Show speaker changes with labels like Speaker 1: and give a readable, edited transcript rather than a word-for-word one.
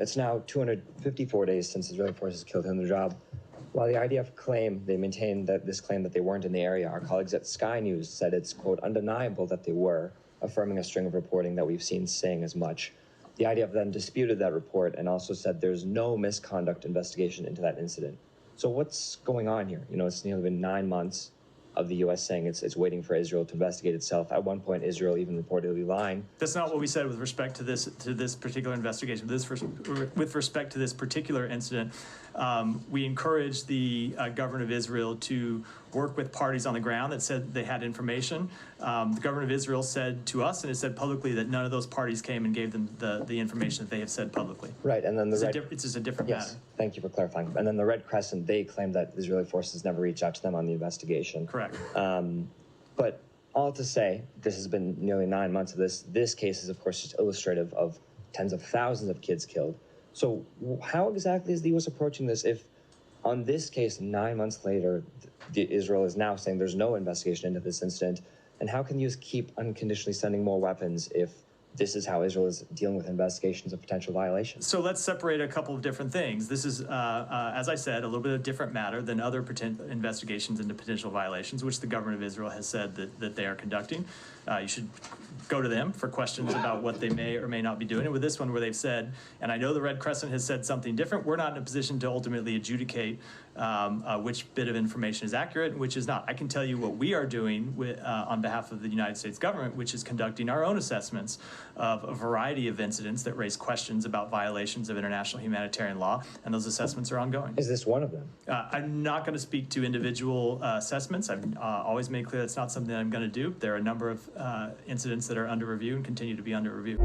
Speaker 1: It's now 254 days since Israeli forces killed him in the job. While the IDF claim, they maintain that this claim that they weren't in the area, our colleagues at Sky News said it's, quote, undeniable that they were, affirming a string of reporting that we've seen saying as much. The IDF then disputed that report and also said there's no misconduct investigation into that incident. So what's going on here? You know, it's nearly been 9 months of the U.S. saying it's waiting for Israel to investigate itself. At one point, Israel even reportedly lying.
Speaker 2: That's not what we said with respect to this particular investigation. With respect to this particular incident, we encouraged the government of Israel to work with parties on the ground that said they had information. The government of Israel said to us, and it said publicly, that none of those parties came and gave them the information that they have said publicly.
Speaker 1: Right, and then
Speaker 2: it's just a different matter.
Speaker 1: Thank you for clarifying. And then the Red Crescent, they claimed that Israeli forces never reached out to them on the investigation.
Speaker 2: Correct.
Speaker 1: But all to say, this has been nearly 9 months of this. This case is, of course, just illustrative of tens of thousands of kids killed. So how exactly is the U.S. approaching this if, on this case, 9 months later, Israel is now saying there's no investigation into this incident? And how can the U.S. keep unconditionally sending more weapons if this is how Israel is dealing with investigations of potential violations? So
Speaker 2: let's separate a couple of different things. This is, as I said, a little bit of different matter than other investigations into potential violations, which the government of Israel has said that they are conducting. You should go to them for questions about what they may or may not be doing. And with this one, where they've said, and I know the Red Crescent has said something different, we're not in a position to ultimately adjudicate which bit of information is accurate and which is not. I can tell you what we are doing on behalf of the United States government, which is conducting our own assessments of a variety of incidents that raise questions about violations of international humanitarian law, and those assessments are ongoing.
Speaker 1: Is this one of them?
Speaker 2: I'm not going to speak to individual assessments. I've always made clear that's not something I'm going to do. There are a number of incidents that are under review and continue to be under review.